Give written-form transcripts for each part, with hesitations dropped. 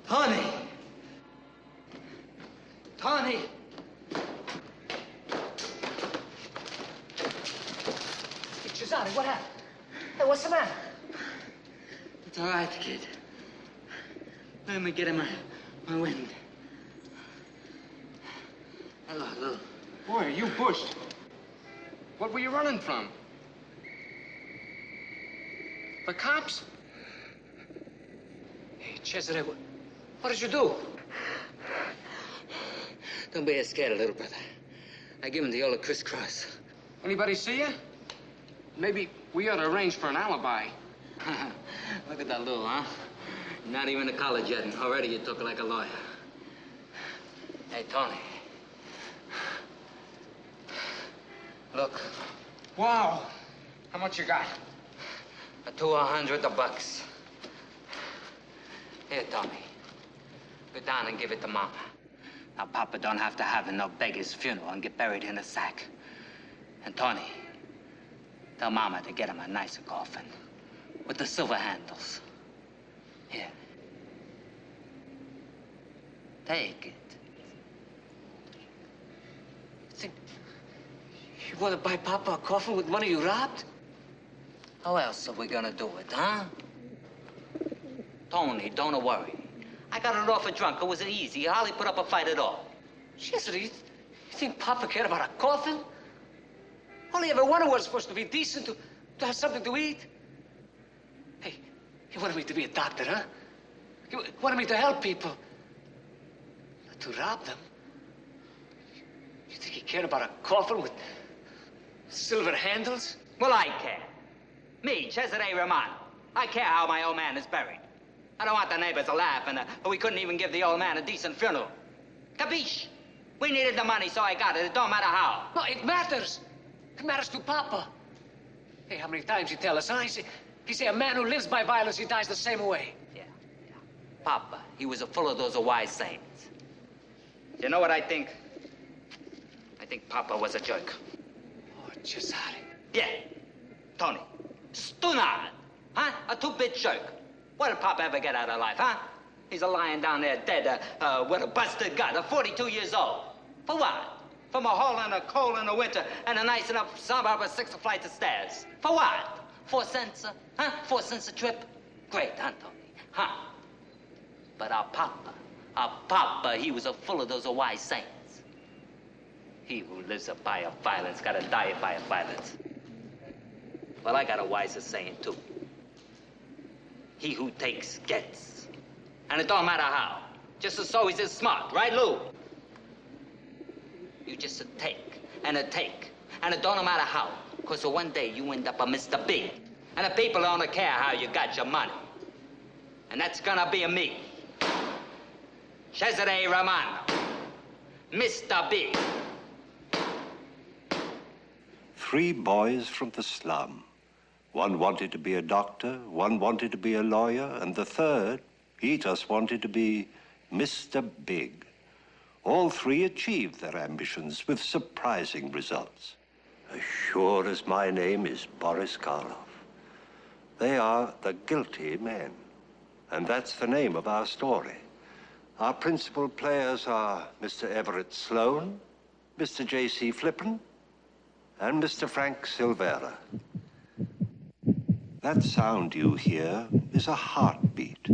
Tony! Tony! Hey, Cesare, what happened? Hey, what's the matter? It's all right, kid. Let me get in my wind. Hello. Boy, you bushed. What were you running from? The cops? Hey, Cesare, what did you do? Don't be scared, little brother. I give him the old crisscross. Anybody see you? Maybe we ought to arrange for an alibi. Look at that Lou, huh? Not even to college yet, and already you talk like a lawyer. Hey, Tony. Look. Wow. How much you got? $200. Here, Tony. Go down and give it to Mama. Now, Papa don't have to have no beggar's funeral and get buried in a sack. And Tony, tell Mama to get him a nicer coffin with the silver handles. Here. Take it. Think you want to buy Papa a coffin with money you robbed? How else are we gonna do it, huh? Tony, don't worry. I got it off a drunk. It was easy. I hardly put up a fight at all. Cesare, you think Papa cared about a coffin? All he ever wanted was for us to be decent, to have something to eat. Hey, he wanted me to be a doctor, huh? He wanted me to help people. Not to rob them. You think he cared about a coffin with silver handles? Well, I care. Me, Cesare Romano. I care how my old man is buried. I don't want the neighbors to laugh, and we couldn't even give the old man a decent funeral. Capiche? We needed the money, so I got it. It don't matter how. No, it matters. It matters to Papa. Hey, how many times he tell us, huh? He say a man who lives by violence, he dies the same way. Yeah. Papa, he was full of those wise sayings. You know what I think? I think Papa was a jerk. Oh, Cesare. Yeah. Tony. Stunard. Huh? A two-bit jerk. What did Papa ever get out of life, huh? He's lying down there dead with a busted gut, 42 years old. For what? From a hole in a cold in the winter and a nice enough suburb with 6 flights of stairs. For what? 4 cents, huh? 4 cents a trip? Great, huh, Tony? Huh? But our Papa, he was full of those wise sayings. He who lives by a violence gotta die by a violence. Well, I got a wiser saying, too. He who takes, gets. And it don't matter how. Just as so he's smart, right, Lou? You just take, and it don't matter how. Because one day you end up a Mr. Big. And the people don't care how you got your money. And that's gonna be me. Cesare Romano. Mr. Big. 3 boys from the slum. One wanted to be a doctor, one wanted to be a lawyer, and the third, he just wanted to be Mr. Big. All 3 achieved their ambitions with surprising results. As sure as my name is Boris Karloff, they are the guilty men. And that's the name of our story. Our principal players are Mr. Everett Sloan, Mr. J.C. Flippen, and Mr. Frank Silvera. That sound you hear is a heartbeat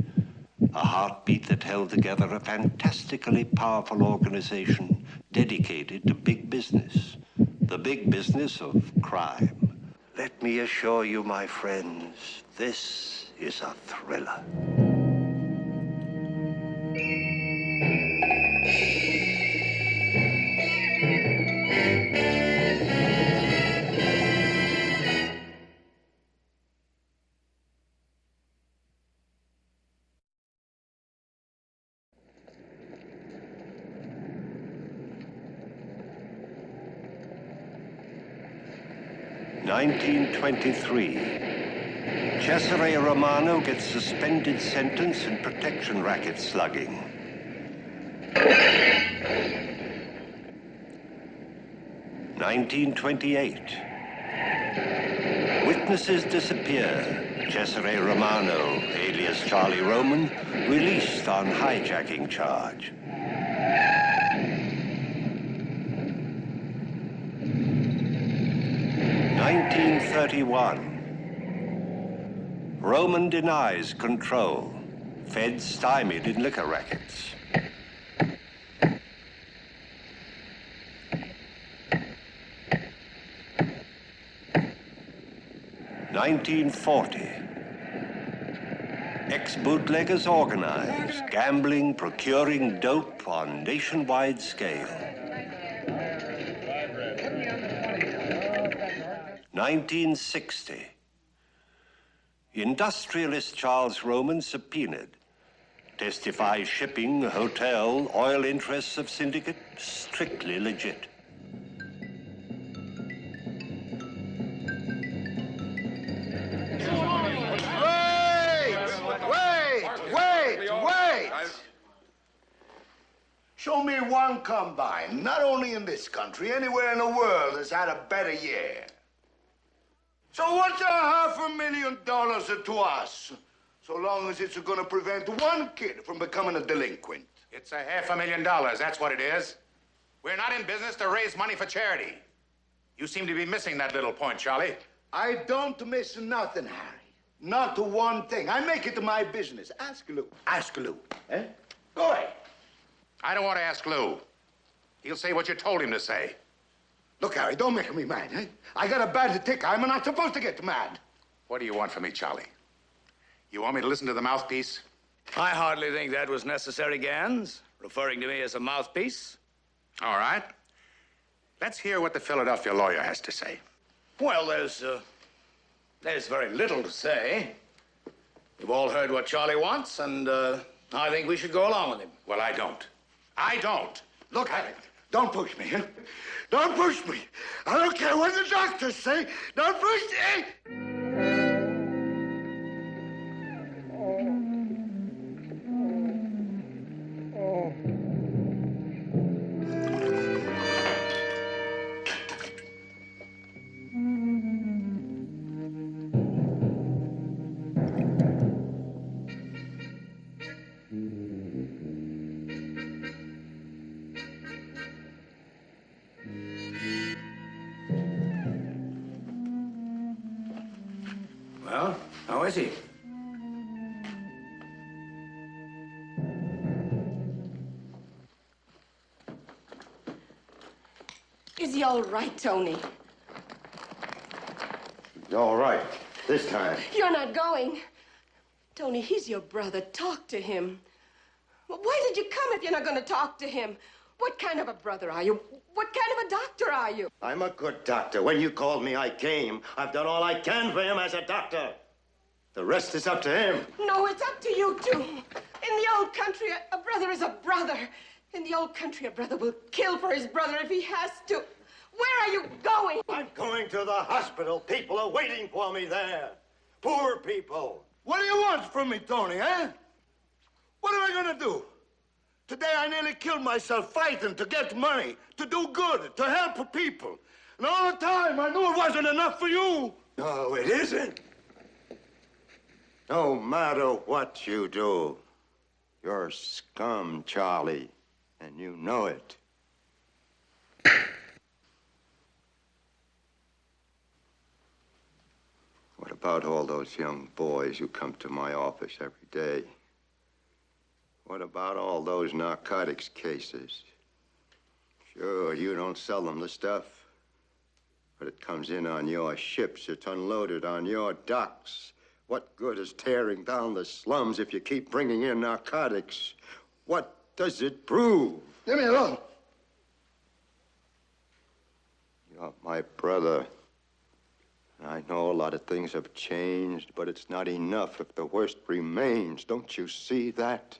that held together a fantastically powerful organization dedicated to big business, the big business of crime. Let me assure you, my friends, this is a thriller. 1923. Cesare Romano gets suspended sentence and protection racket slugging. 1928. Witnesses disappear. Cesare Romano, alias Charlie Roman, released on hijacking charge. 1931. Roman denies control. Feds stymied in liquor rackets. 1940. Ex-bootleggers organize, gambling, procuring dope on nationwide scale. 1960. Industrialist Charles Roman subpoenaed. Testifies shipping, hotel, oil interests of syndicate, strictly legit. Wait! Show me one combine, not only in this country, anywhere in the world that's had a better year. So what's $500,000 to us? So long as it's gonna prevent one kid from becoming a delinquent. It's $500,000, that's what it is. We're not in business to raise money for charity. You seem to be missing that little point, Charlie. I don't miss nothing, Harry. Not one thing. I make it my business. Ask Lou. Ask Lou. Eh? Go ahead. I don't want to ask Lou. He'll say what you told him to say. Look, Harry, don't make me mad, eh? I got a bad tick. I'm not supposed to get mad. What do you want from me, Charlie? You want me to listen to the mouthpiece? I hardly think that was necessary, Gans, referring to me as a mouthpiece. All right. Let's hear what the Philadelphia lawyer has to say. Well, there's very little to say. You've all heard what Charlie wants, and I think we should go along with him. Well, I don't. I don't. Look, Harry, don't push me, huh? Don't push me. I don't care what the doctors say. Don't push me. Well, how is he? Is he all right, Tony? All right, this time. You're not going. Tony, he's your brother. Talk to him. Why did you come if you're not going to talk to him? What kind of a brother are you? What kind of a doctor are you? I'm a good doctor. When you called me, I came. I've done all I can for him as a doctor. The rest is up to him. No, it's up to you, too. In the old country, a brother is a brother. In the old country, a brother will kill for his brother if he has to. Where are you going? I'm going to the hospital. People are waiting for me there. Poor people. What do you want from me, Tony, eh? What am I gonna do? Today I nearly killed myself fighting to get money, to do good, to help people. And all the time I knew it wasn't enough for you. No, it isn't. No matter what you do, you're scum, Charlie, and you know it. What about all those young boys who come to my office every day? What about all those narcotics cases? Sure, you don't sell them the stuff, but it comes in on your ships. It's unloaded on your docks. What good is tearing down the slums if you keep bringing in narcotics? What does it prove? Leave me alone. You're my brother. I know a lot of things have changed, but it's not enough if the worst remains. Don't you see that?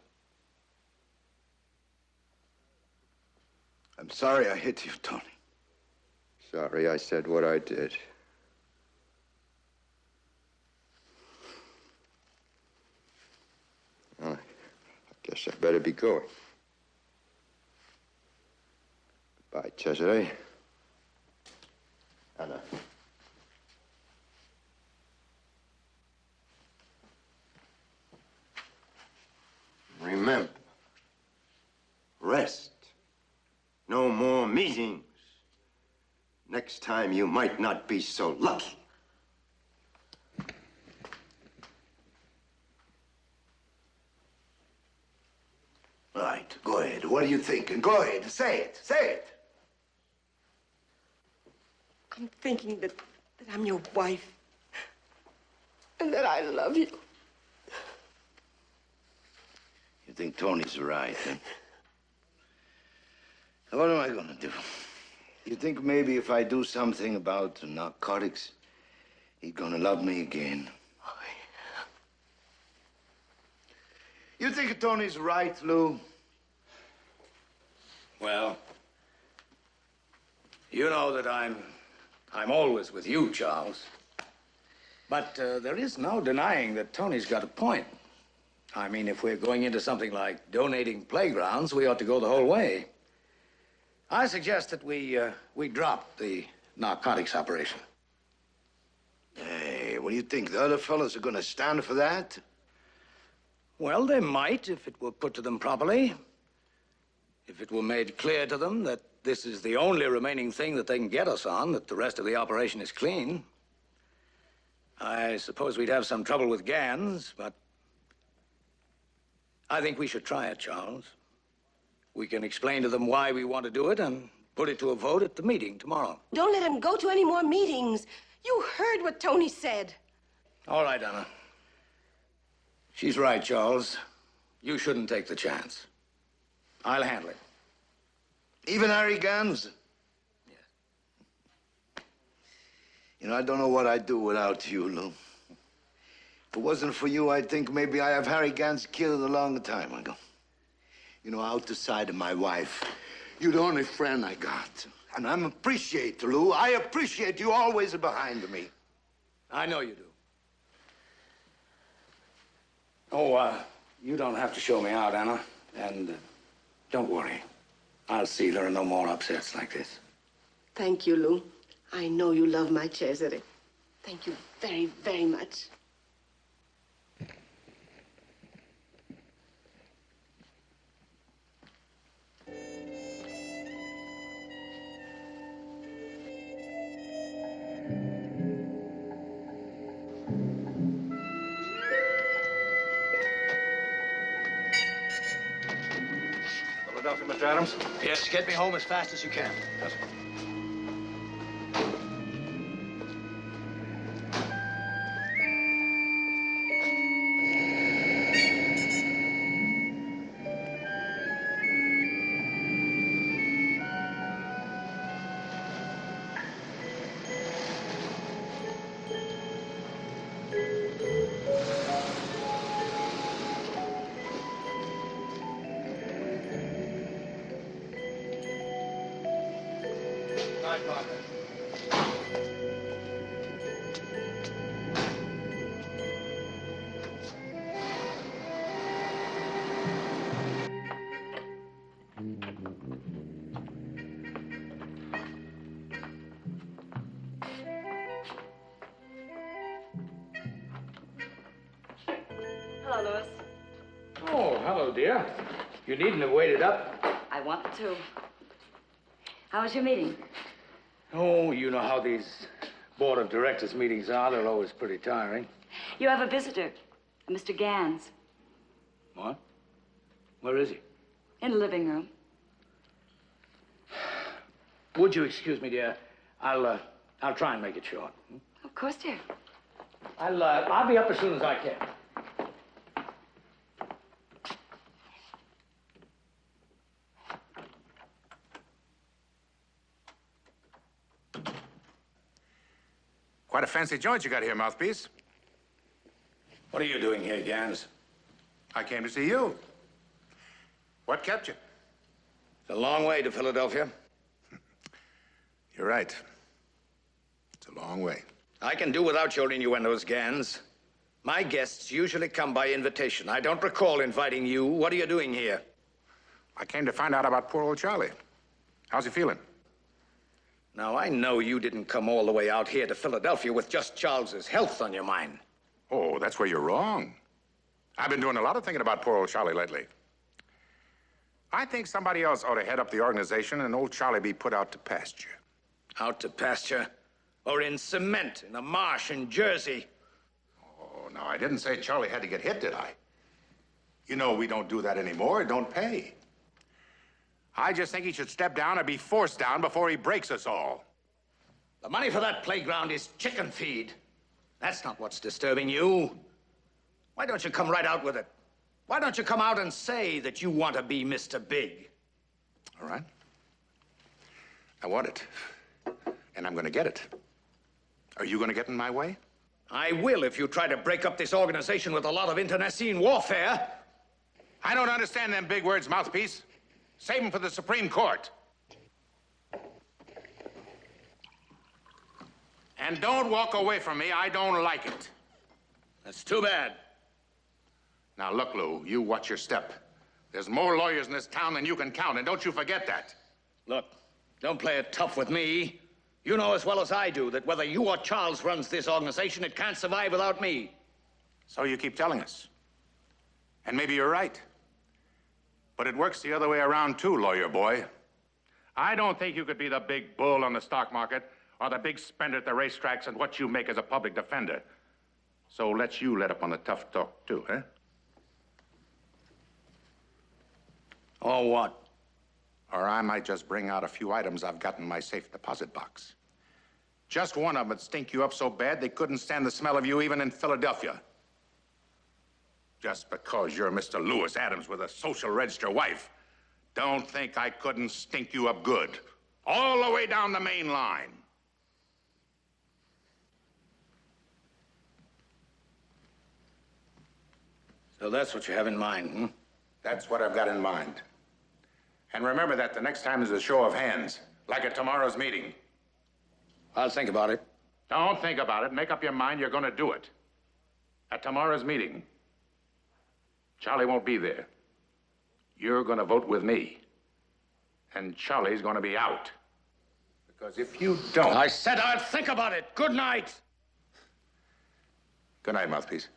I'm sorry I hit you, Tony. Sorry I said what I did. Guess I better be going. Bye, Cesare. Anna. Remember, rest. No more meetings. Next time you might not be so lucky. Right, go ahead. What are you thinking? Go ahead, say it, say it. I'm thinking that I'm your wife and that I love you. You think Tony's right, huh? What am I gonna do? You think maybe if I do something about narcotics, he's gonna love me again? You think Tony's right, Lou? Well, you know that I'm always with you, Charles. But there is no denying that Tony's got a point. I mean, if we're going into something like donating playgrounds, we ought to go the whole way. I suggest that we drop the narcotics operation. Hey, what do you think? The other fellows are gonna stand for that? Well, they might if it were put to them properly. If it were made clear to them that this is the only remaining thing that they can get us on, that the rest of the operation is clean. I suppose we'd have some trouble with Gans, but I think we should try it, Charles. We can explain to them why we want to do it and put it to a vote at the meeting tomorrow. Don't let him go to any more meetings. You heard what Tony said. All right, Anna. She's right, Charles. You shouldn't take the chance. I'll handle it. Even Harry Gans? Yes. You know, I don't know what I'd do without you, Lou. If it wasn't for you, I think maybe I have Harry Gans killed a long time ago. You know, out the side of my wife, you're the only friend I got. And I appreciate, Lou. I appreciate you always behind me. I know you do. Oh, you don't have to show me out, Anna. And don't worry. I'll see there are no more upsets like this. Thank you, Lou. I know you love my Cesare. Thank you very, very much. Philadelphia, Mr. Adams? Yes, get me home as fast as you can. Yes, sir. Hello, Louis. Oh, hello, dear. You needn't have waited up. I wanted to. How was your meeting? Oh, you know how these board of directors meetings are. They're always pretty tiring. You have a visitor, a Mr. Gans, What? Where is he? in the living room. Would you excuse me, dear? I'll try and make it short. Of course, dear. I'll be up as soon as I can. Quite a fancy joint you got here, Mouthpiece. What are you doing here, Gans? I came to see you. What kept you? It's a long way to Philadelphia. You're right. It's a long way. I can do without your innuendos, Gans. My guests usually come by invitation. I don't recall inviting you. What are you doing here? I came to find out about poor old Charlie. How's he feeling? Now, I know you didn't come all the way out here to Philadelphia with just Charles's health on your mind. Oh, that's where you're wrong. I've been doing a lot of thinking about poor old Charlie lately. I think somebody else ought to head up the organization and old Charlie be put out to pasture. Out to pasture? Or in cement in a marsh in Jersey? Oh, no, I didn't say Charlie had to get hit, did I? You know we don't do that anymore. It don't pay. I just think he should step down or be forced down before he breaks us all. The money for that playground is chicken feed. That's not what's disturbing you. Why don't you come right out with it? Why don't you come out and say that you want to be Mr. Big? All right. I want it. And I'm going to get it. Are you going to get in my way? I will if you try to break up this organization with a lot of internecine warfare. I don't understand them big words, mouthpiece. Save them for the Supreme Court. And don't walk away from me. I don't like it. That's too bad. Now, look, Lou, you watch your step. There's more lawyers in this town than you can count, and don't you forget that. Look, don't play it tough with me. You know as well as I do that whether you or Charles runs this organization, it can't survive without me. So you keep telling us. And maybe you're right. But it works the other way around, too, lawyer boy. I don't think you could be the big bull on the stock market or the big spender at the racetracks and what you make as a public defender. So let you let up on the tough talk, too, huh? Or what? Or I might just bring out a few items I've got in my safe deposit box. Just one of them would stink you up so bad they couldn't stand the smell of you even in Philadelphia. Just because you're Mr. Lewis Adams with a social register wife, don't think I couldn't stink you up good. All the way down the main line. So that's what you have in mind, hmm? That's what I've got in mind. And remember that the next time there's a show of hands, like at tomorrow's meeting. I'll think about it. Don't think about it. Make up your mind you're going to do it. At tomorrow's meeting, Charlie won't be there. You're going to vote with me. And Charlie's going to be out. Because if you don't... I said I'd think about it. Good night. Good night, mouthpiece.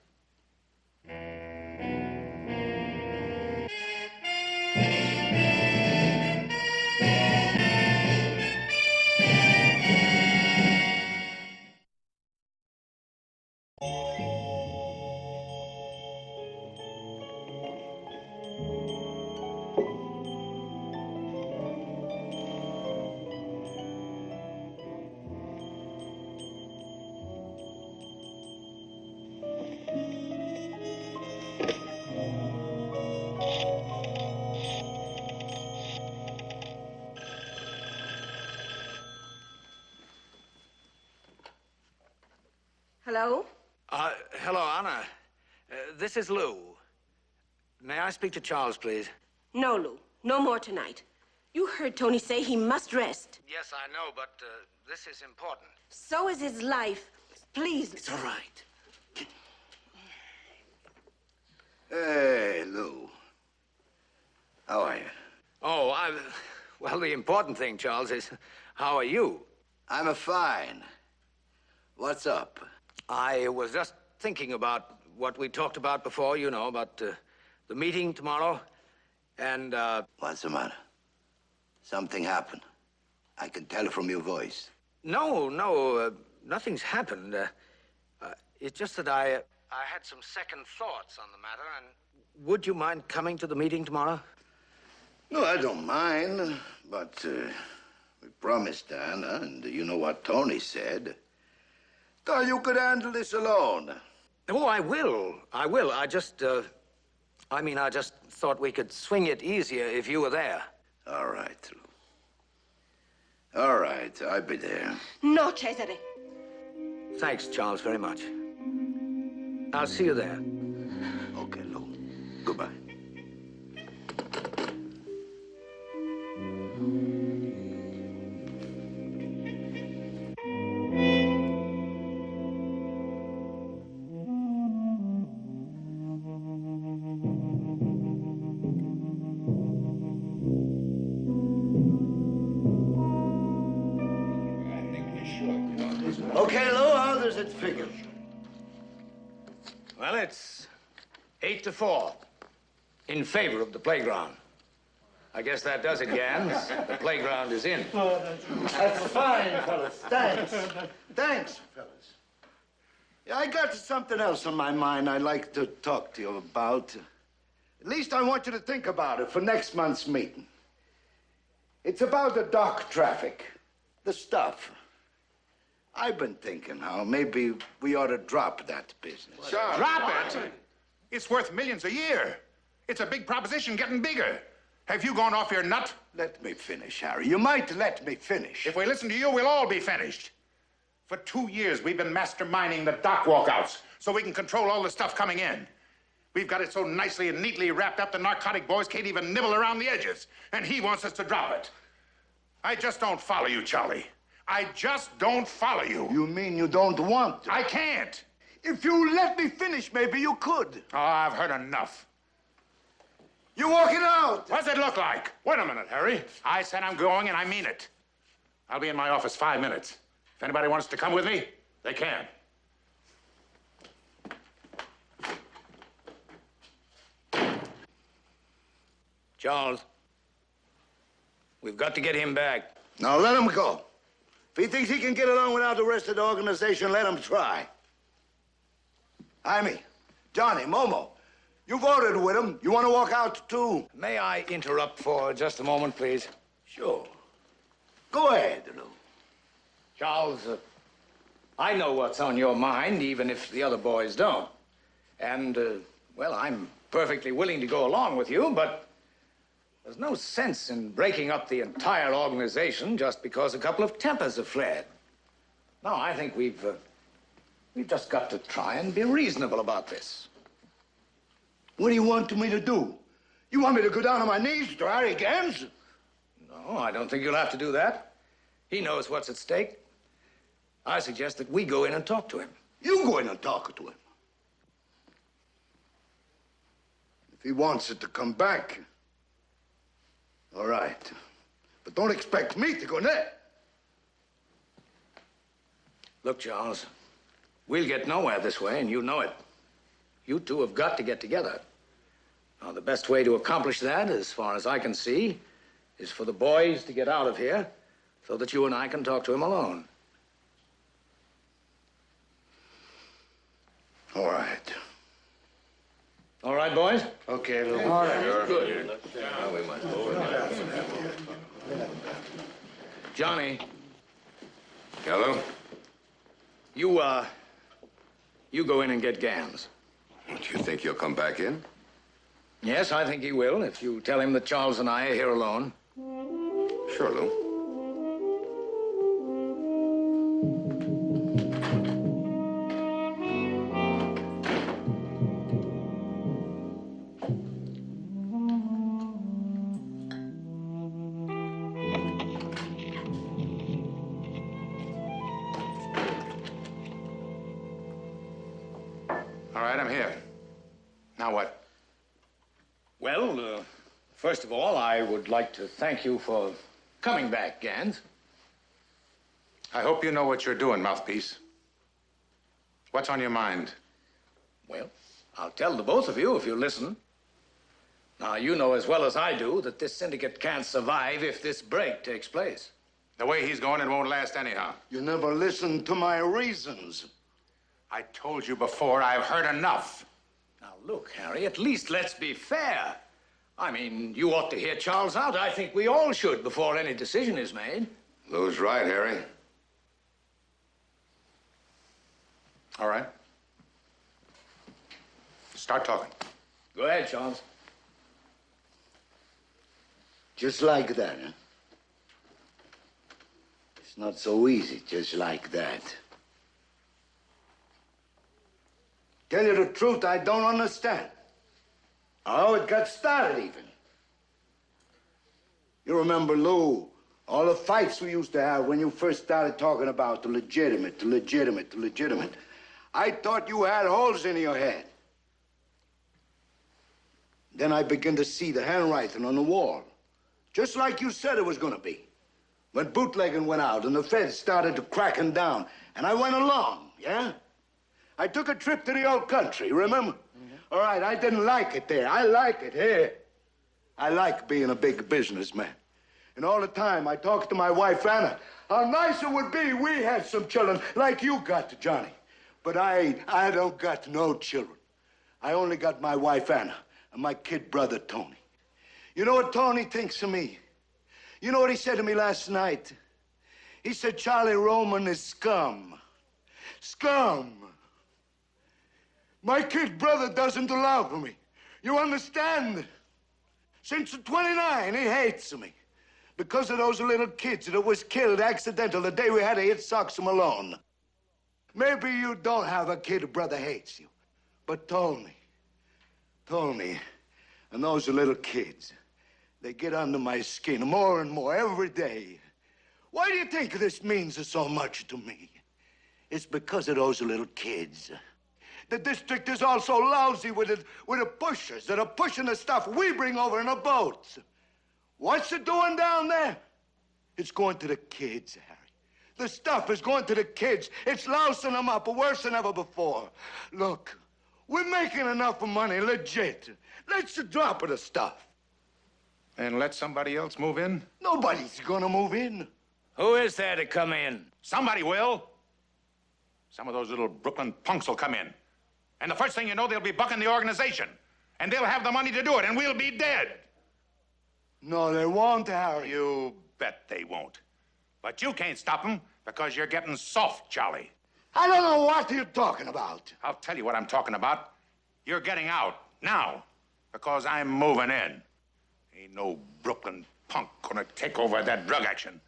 Hello? Hello, Anna. This is Lou. May I speak to Charles, please? No, Lou. No more tonight. You heard Tony say he must rest. Yes, I know, but this is important. So is his life. Please. It's all right. Hey, Lou. How are you? Oh, well, the important thing, Charles, is how are you? I'm a fine. What's up? I was just thinking about what we talked about before, you know, about the meeting tomorrow, and, What's the matter? Something happened. I can tell from your voice. No, nothing's happened. It's just that I had some second thoughts on the matter, and would you mind coming to the meeting tomorrow? No, I don't mind, but we promised Anna, and you know what Tony said. Thought you could handle this alone. Oh, I will. I just thought we could swing it easier if you were there. All right, Lou. All right, I'll be there. No, Cesare. Thanks, Charles, very much. I'll see you there. Okay, Lou. Goodbye. That figures. Well, it's 8-4 in favor of the playground. I guess that does it, Gans. The playground is in. That's fine, fellas. Thanks. Thanks, fellas. Yeah, I got something else on my mind I'd like to talk to you about. At least I want you to think about it for next month's meeting. It's about the dock traffic, the stuff. I've been thinking how maybe we ought to drop that business. Drop it? It's worth millions a year. It's a big proposition getting bigger. Have you gone off your nut? Let me finish, Harry. You might let me finish. If we listen to you, we'll all be finished. For 2 years, we've been masterminding the dock walkouts so we can control all the stuff coming in. We've got it so nicely and neatly wrapped up the narcotic boys can't even nibble around the edges. And he wants us to drop it. I just don't follow you, Charlie. I just don't follow you. You mean you don't want to? I can't. If you let me finish, maybe you could. Oh, I've heard enough. You walking out? What's it look like? Wait a minute, Harry. I said I'm going, and I mean it. I'll be in my office 5 minutes. If anybody wants to come with me, they can. Charles, we've got to get him back. Now let him go. If he thinks he can get along without the rest of the organization, let him try. Jaime, Johnny, Momo, you voted with him. You want to walk out too? May I interrupt for just a moment, please? Sure. Go ahead, Lou. Charles, I know what's on your mind, even if the other boys don't. And, well, I'm perfectly willing to go along with you, but there's no sense in breaking up the entire organization just because a couple of tempers have flared. No, I think we've just got to try and be reasonable about this. What do you want me to do? You want me to go down on my knees to Harry Gans? No, I don't think you'll have to do that. He knows what's at stake. I suggest that we go in and talk to him. You go in and talk to him. If he wants it to come back, all right. But don't expect me to go in there. Look, Charles, we'll get nowhere this way, and you know it. You two have got to get together. Now, the best way to accomplish that, as far as I can see, is for the boys to get out of here so that you and I can talk to him alone. All right. All right, boys? Okay, Lou. All right. Good. Johnny. Hello? You go in and get Gans. Do you think he'll come back in? Yes, I think he will, if you tell him that Charles and I are here alone. Sure, Lou. All right, I'm here. Now what? Well, first of all, I would like to thank you for coming back, Gans. I hope you know what you're doing, mouthpiece. What's on your mind? Well, I'll tell the both of you if you listen. Now, you know as well as I do that this syndicate can't survive if this break takes place. The way he's going, it won't last anyhow. You never listened to my reasons. I told you before, I've heard enough. Now, look, Harry, at least let's be fair. I mean, you ought to hear Charles out. I think we all should before any decision is made. Lou's right, Harry. All right. Start talking. Go ahead, Charles. Just like that, huh? It's not so easy, just like that. Tell you the truth, I don't understand. How it got started, even. You remember, Lou, all the fights we used to have when you first started talking about the legitimate, the legitimate, the legitimate. I thought you had holes in your head. Then I began to see the handwriting on the wall. Just like you said it was gonna be. when bootlegging went out and the feds started to cracking down, and I went along, yeah? I took a trip to the old country, remember? All right, I didn't like it there. I like it here. I like being a big businessman. And all the time, I talked to my wife, Anna, how nice it would be we had some children like you got, Johnny. But I don't got no children. I only got my wife, Anna, and my kid brother, Tony. You know what Tony thinks of me? You know what he said to me last night? He said, Charlie Roman is scum. Scum. My kid brother doesn't love me. You understand? Since the 29, he hates me. Because of those little kids that was killed accidental the day we had to hit Sox Malone. Maybe you don't have a kid brother hates you. But Tony, and those little kids, they get under my skin more and more every day. Why do you think this means so much to me? It's because of those little kids. The district is also lousy with the pushers that are pushing the stuff we bring over in the boats. What's it doing down there? It's going to the kids, Harry. The stuff is going to the kids. It's lousing them up worse than ever before. Look, we're making enough money, legit. Let's drop the stuff. And let somebody else move in? Nobody's gonna move in. Who is there to come in? Somebody will. Some of those little Brooklyn punks will come in. And the first thing you know, they'll be bucking the organization. And they'll have the money to do it, and we'll be dead. No, they won't, Harry. You bet they won't. But you can't stop them because you're getting soft, Charlie. I don't know what you're talking about. I'll tell you what I'm talking about. You're getting out now because I'm moving in. Ain't no Brooklyn punk gonna take over that drug action.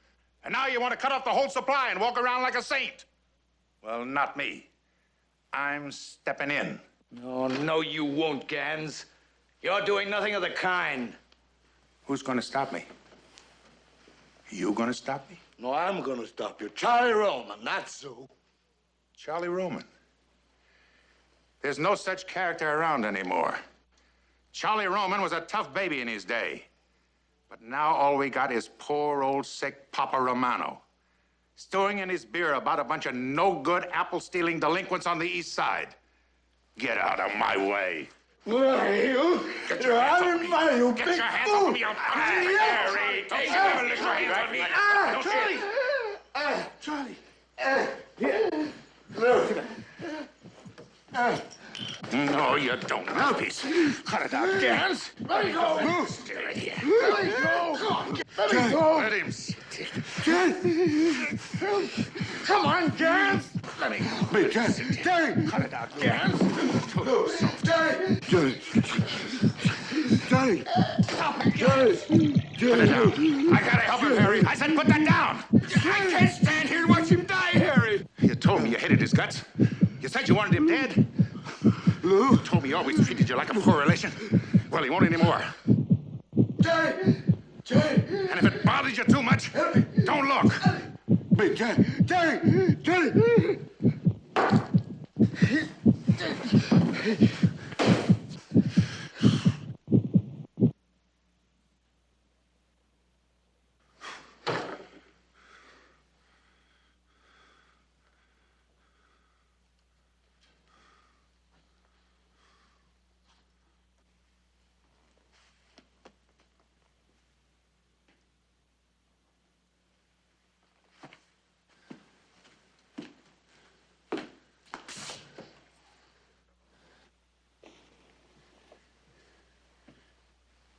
And now you want to cut off the whole supply and walk around like a saint. Well, not me. I'm stepping in. Oh, no, you won't, Gans. You're doing nothing of the kind. Who's gonna stop me? You gonna stop me? No, I'm gonna stop you. Charlie Roman, that's who. Charlie Roman. There's no such character around anymore. Charlie Roman was a tough baby in his day. But now all we got is poor old sick Papa Romano. Stewing in his beer about a bunch of no-good apple-stealing delinquents on the east side. Get out of my way. Where are you? Get your hands off me. You Get big your hands fool. off me. Harry, don't you ever lift your hands on me. Charlie. Look. No, you don't, mouthpiece. Cut it out, Gans. Let me go. Stay right here. Let me go. Let me go. Let him stick. Come on, Gans. Let me go. Daddy. Cut it out, Gans. Daddy. Daddy. Stop it, Gans. Put it down. I gotta help him, Harry. I said put that down. I can't stand here and watch him die, Harry. You told me you hated his guts. You said you wanted him dead. Lou? You told me he always treated you like a poor relation. Well, he won't anymore. Daddy. Daddy. And if it bothers you too much, don't look. Big Daddy. Daddy. Daddy.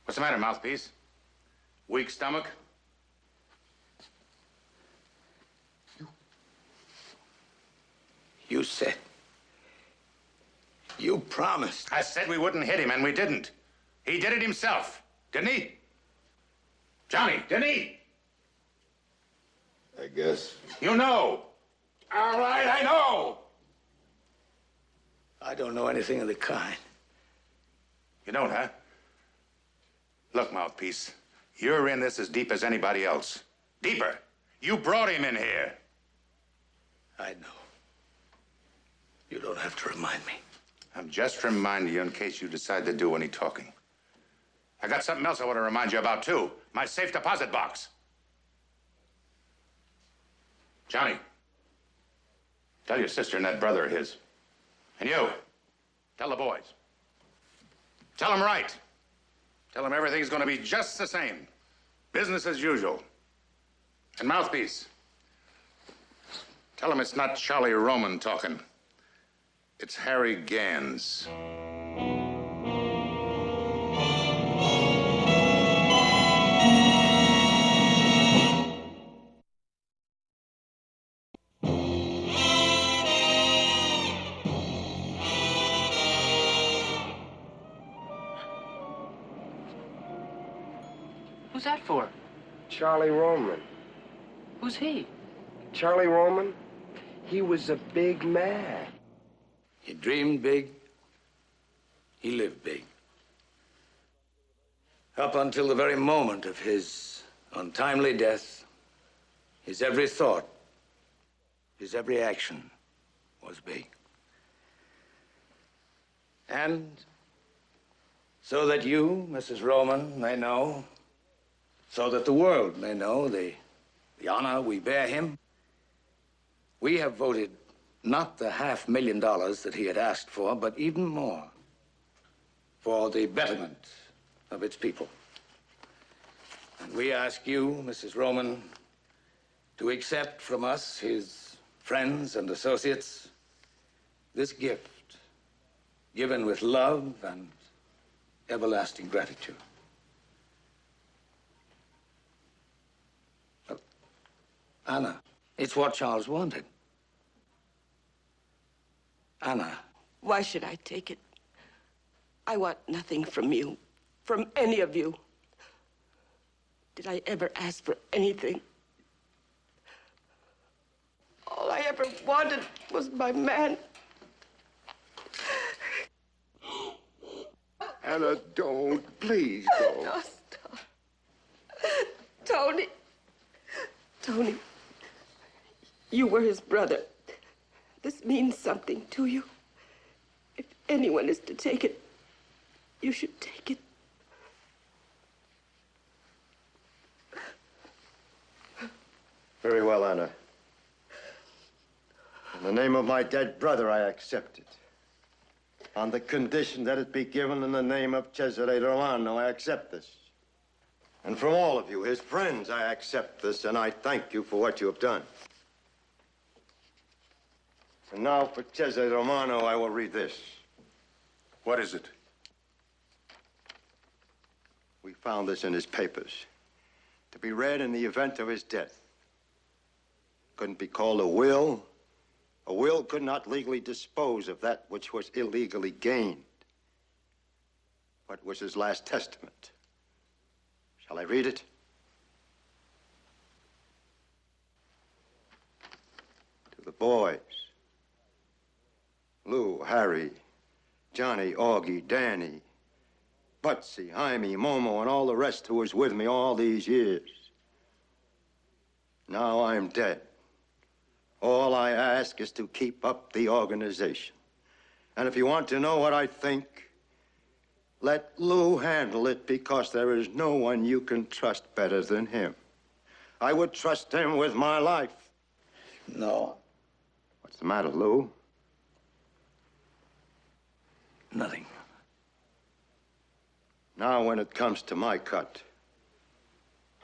What's the matter, mouthpiece? Weak stomach? You said. You promised. I said we wouldn't hit him, and we didn't. He did it himself, didn't he? Johnny, didn't he? I guess. You know. All right, I know. I don't know anything of the kind. You don't, huh? Look, mouthpiece, you're in this as deep as anybody else. Deeper. You brought him in here. I know. You don't have to remind me. I'm just reminding you in case you decide to do any talking. I got something else I want to remind you about, too. My safe deposit box. Johnny, tell your sister and that brother of his. And you, tell the boys. Tell them right. Tell them everything's going to be just the same. Business as usual. And mouthpiece, tell them it's not Charlie Roman talking. It's Harry Gans. Who's that for? Charlie Roman. Who's he? Charlie Roman? He was a big man. He dreamed big. He lived big. Up until the very moment of his untimely death, his every thought, his every action was big. And so that you, Mrs. Roman, may know, so that the world may know the honor we bear him, we have voted not the $500,000 that he had asked for, but even more, for the betterment of its people. And we ask you, Mrs. Roman, to accept from us, his friends and associates, this gift, given with love and everlasting gratitude. Anna, it's what Charles wanted. Anna. Why should I take it? I want nothing from you, from any of you. Did I ever ask for anything? All I ever wanted was my man. Anna, don't. Please don't. No, stop. Tony. Tony, you were his brother. This means something to you. If anyone is to take it, you should take it. Very well, Anna. In the name of my dead brother, I accept it. On the condition that it be given in the name of Cesare Romano, I accept this. And from all of you, his friends, I accept this, and I thank you for what you have done. And now for Cesare Romano, I will read this. What is it? We found this in his papers, to be read in the event of his death. Couldn't be called a will. A will could not legally dispose of that which was illegally gained. But it was his last testament. Shall I read it? To the boys. Lou, Harry, Johnny, Augie, Danny, Butsy, Jaime, Momo, and all the rest who was with me all these years. Now I'm dead. All I ask is to keep up the organization. And if you want to know what I think, let Lou handle it, because there is no one you can trust better than him. I would trust him with my life. No. What's the matter, Lou? Nothing. Now, when it comes to my cut,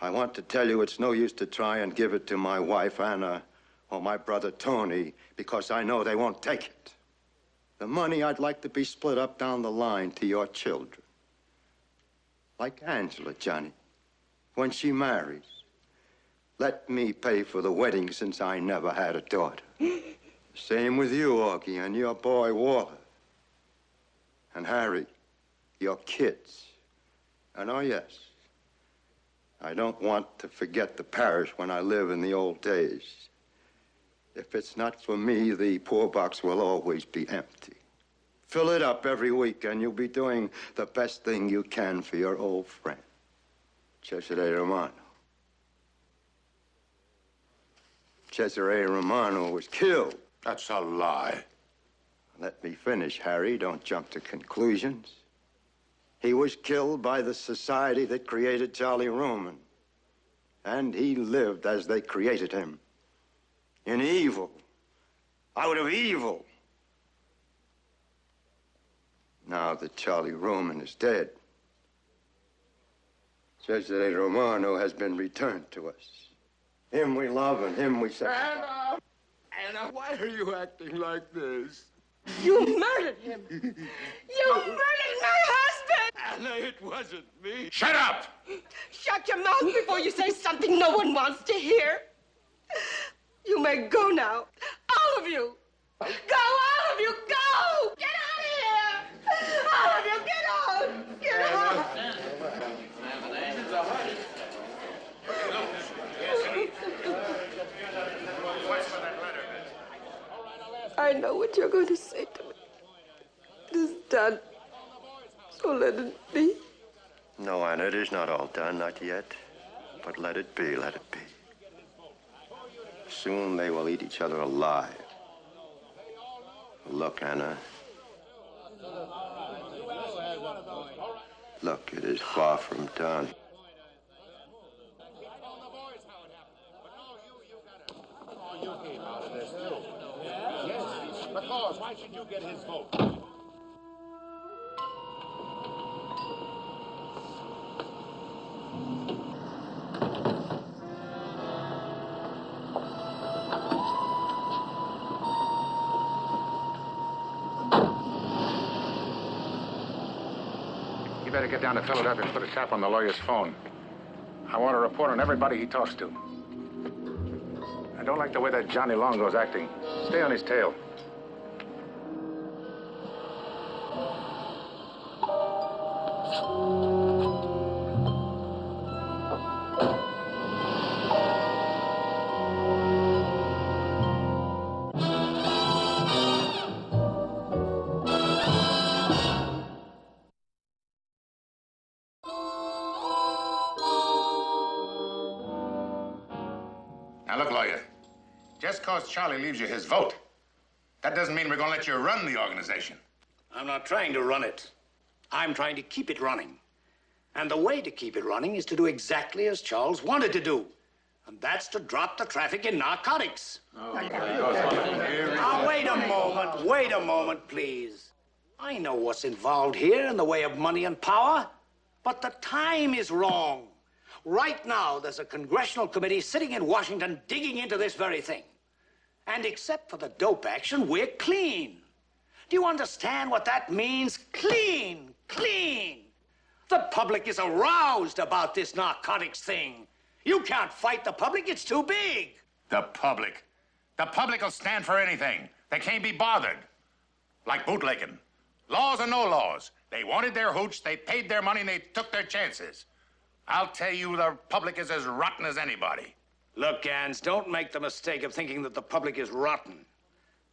I want to tell you it's no use to try and give it to my wife, Anna, or my brother, Tony, because I know they won't take it. The money I'd like to be split up down the line to your children. Like Angela, Johnny, when she marries. Let me pay for the wedding since I never had a daughter. Same with you, Augie, and your boy, Walter. And Harry, your kids. And oh, yes, I don't want to forget the parish when I live in the old days. If it's not for me, the poor box will always be empty. Fill it up every week, and you'll be doing the best thing you can for your old friend, Cesare Romano. Cesare Romano was killed. That's a lie. Let me finish, Harry. Don't jump to conclusions. He was killed by the society that created Charlie Roman. And he lived as they created him. in evil, out of evil. Now that Charlie Roman is dead, Cesare Romano has been returned to us. Him we love and him we sacrifice. Anna, why are you acting like this? You murdered him. You murdered my husband. Anna, it wasn't me. Shut up! Shut your mouth before you say something no one wants to hear. You may go now. All of you. Go, all of you, go! Get out of here! All of you, get out! Get out! I know what you're going to say to me. It is done. So let it be. No, Anna, it is not all done, not yet. But let it be, let it be. Soon they will eat each other alive. Look, Anna. Look, it is far from done. Because why should you get his vote? You better get down to Philadelphia and put a tap on the lawyer's phone. I want a report on everybody he talks to. I don't like the way that Johnny Longo's acting. Stay on his tail. Now, look, lawyer. Just because Charlie leaves you his vote, that doesn't mean we're going to let you run the organization. I'm not trying to run it. I'm trying to keep it running. And the way to keep it running is to do exactly as Charles wanted to do. And that's to drop the traffic in narcotics. Now, wait a moment, please. I know what's involved here in the way of money and power, but the time is wrong. Right now, there's a congressional committee sitting in Washington digging into this very thing. And except for the dope action, we're clean. Do you understand what that means? Clean, clean. The public is aroused about this narcotics thing. You can't fight the public, it's too big. The public? The public will stand for anything. They can't be bothered. Like bootlegging. Laws or no laws. They wanted their hooch, they paid their money, and they took their chances. I'll tell you, the public is as rotten as anybody. Look, Gans, don't make the mistake of thinking that the public is rotten.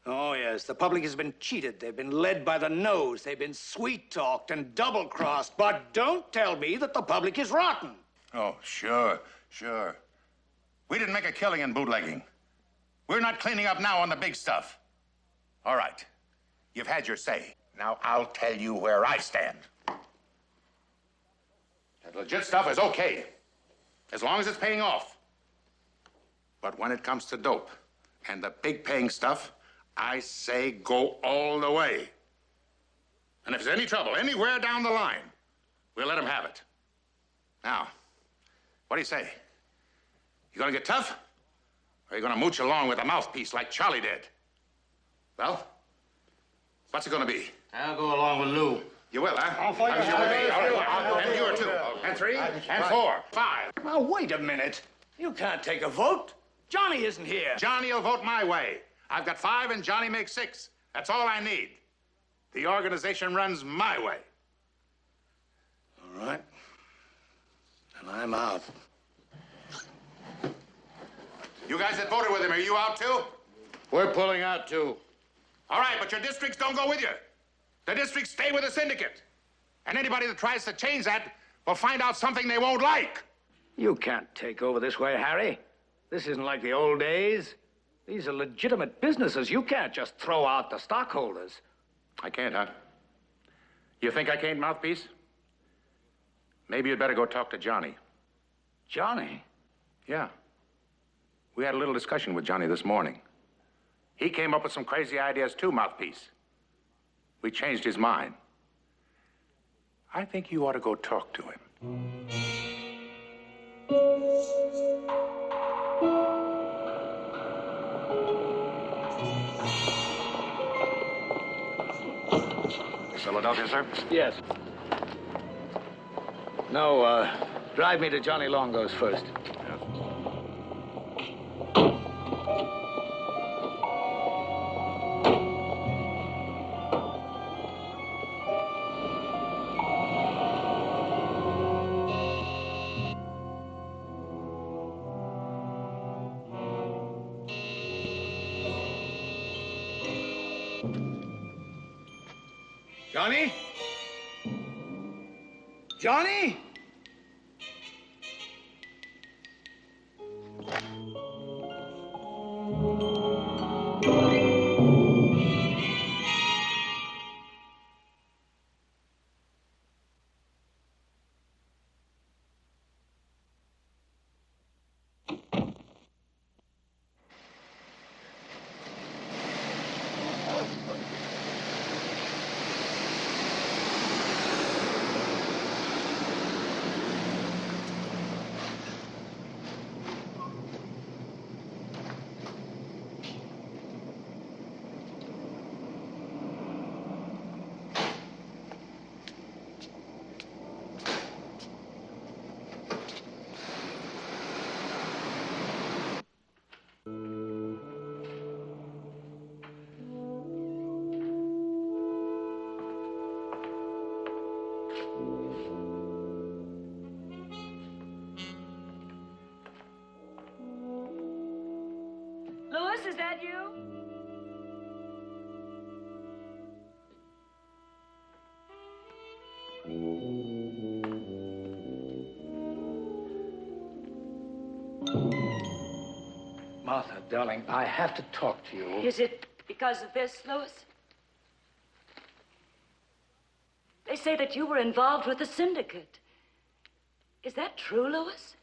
Oh, yes, the public has been cheated. They've been led by the nose. They've been sweet-talked and double-crossed. But don't tell me that the public is rotten. Oh, sure. We didn't make a killing in bootlegging. We're not cleaning up now on the big stuff. All right, you've had your say. Now I'll tell you where I stand. That legit stuff is okay, as long as it's paying off. But when it comes to dope and the big paying stuff, I say go all the way. And if there's any trouble anywhere down the line, we'll let them have it. Now, what do you say? You gonna get tough? Or are you gonna mooch along with a mouthpiece like Charlie did? Well, what's it gonna be? I'll go along with Lou. You will, huh? I'll fight you with me. All right. And you are too. And 3, and 4, 5. Now, wait a minute. You can't take a vote. Johnny isn't here. Johnny will vote my way. I've got 5 and Johnny makes 6. That's all I need. The organization runs my way. All right. And I'm out. You guys that voted with him, are you out too? We're pulling out, too. All right, but your districts don't go with you. The districts stay with the syndicate. And anybody that tries to change that will find out something they won't like. You can't take over this way, Harry. This isn't like the old days. These are legitimate businesses. You can't just throw out the stockholders. I can't, huh? You think I can't, mouthpiece? Maybe you'd better go talk to Johnny. Johnny? Yeah. We had a little discussion with Johnny this morning. He came up with some crazy ideas too, Mouthpiece. We changed his mind. I think you ought to go talk to him. Philadelphia, sir? Yes. No, drive me to Johnny Longo's first. Johnny? Johnny? Louis, is that you? Martha, darling, I have to talk to you. Is it because of this, Louis? They say that you were involved with the syndicate. Is that true, Louis?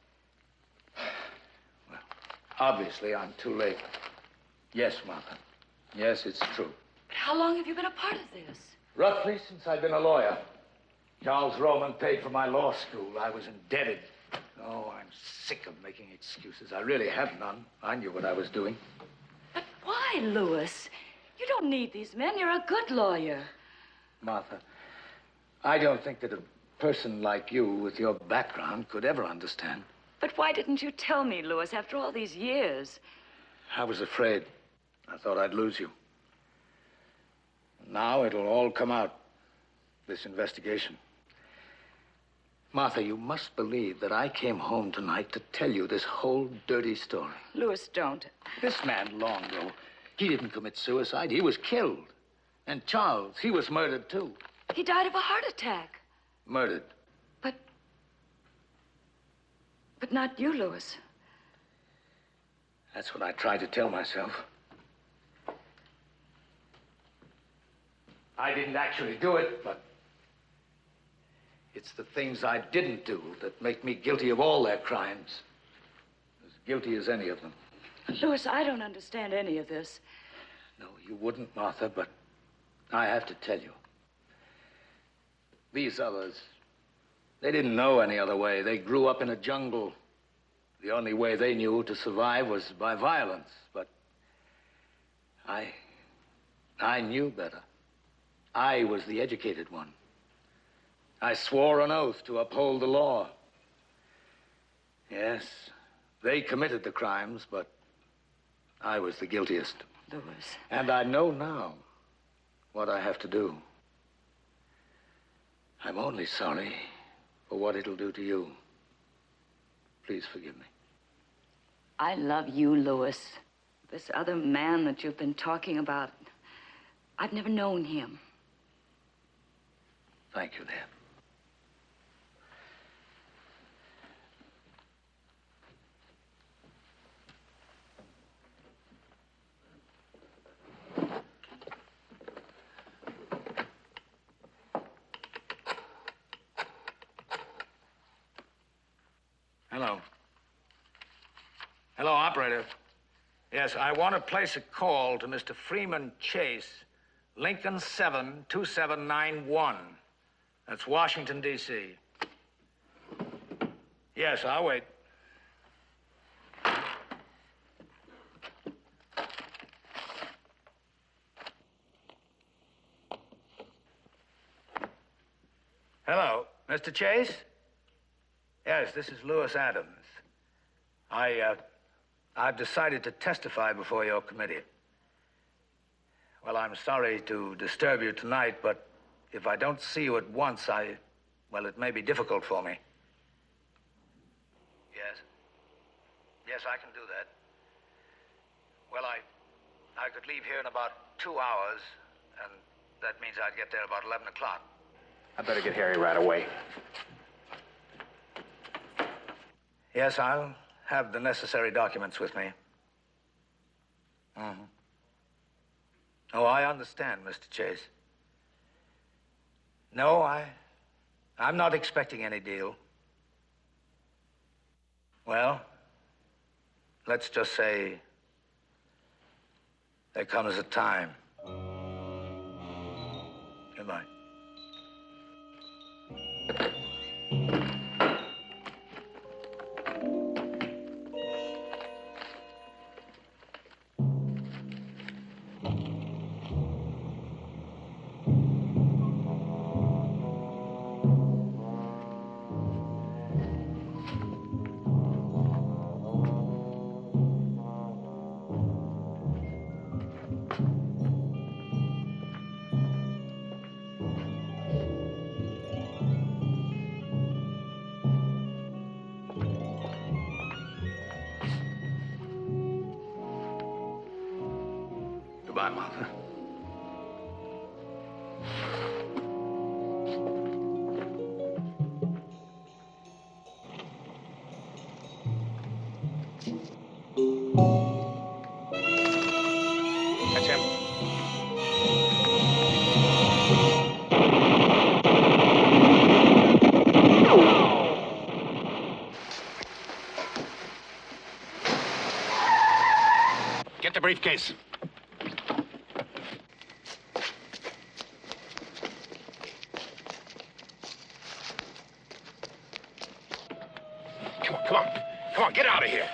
Obviously, I'm too late. Yes, Martha. Yes, it's true. But how long have you been a part of this? Roughly since I've been a lawyer. Charles Roman paid for my law school. I was indebted. Oh, I'm sick of making excuses. I really have none. I knew what I was doing. But why, Louis? You don't need these men. You're a good lawyer. Martha, I don't think that a person like you with your background could ever understand. But why didn't you tell me, Louis, after all these years? I was afraid. I thought I'd lose you. Now it'll all come out, this investigation. Martha, you must believe that I came home tonight to tell you this whole dirty story. Louis, don't. This man, Longo, he didn't commit suicide. He was killed. And Charles, he was murdered, too. He died of a heart attack. Murdered. But not you, Louis. That's what I tried to tell myself. I didn't actually do it, but it's the things I didn't do that make me guilty of all their crimes. As guilty as any of them. Louis, I don't understand any of this. No, you wouldn't, Martha, but I have to tell you. These others, they didn't know any other way. They grew up in a jungle. The only way they knew to survive was by violence. But I knew better. I was the educated one. I swore an oath to uphold the law. Yes, they committed the crimes, but I was the guiltiest. Louis. And I know now what I have to do. I'm only sorry for what it'll do to you. Please forgive me. I love you, Louis. This other man that you've been talking about, I've never known him. Thank you, dear. Hello. Hello, operator. Yes, I want to place a call to Mr. Freeman Chase, Lincoln 72791. That's Washington, D.C. Yes, I'll wait. Hello, Mr. Chase? Yes, this is Lewis Adams. I've decided to testify before your committee. Well, I'm sorry to disturb you tonight, but if I don't see you at once, well, it may be difficult for me. Yes? Yes, I can do that. Well, I could leave here in about 2 hours, and that means I'd get there about 11 o'clock. I better get Harry right away. Yes, I'll have the necessary documents with me. Oh, I understand, Mr. Chase. No, I'm not expecting any deal. Well, let's just say there comes a time. Goodbye. Goodbye, Martha. That's him. Get the briefcase. Come on, get out of here.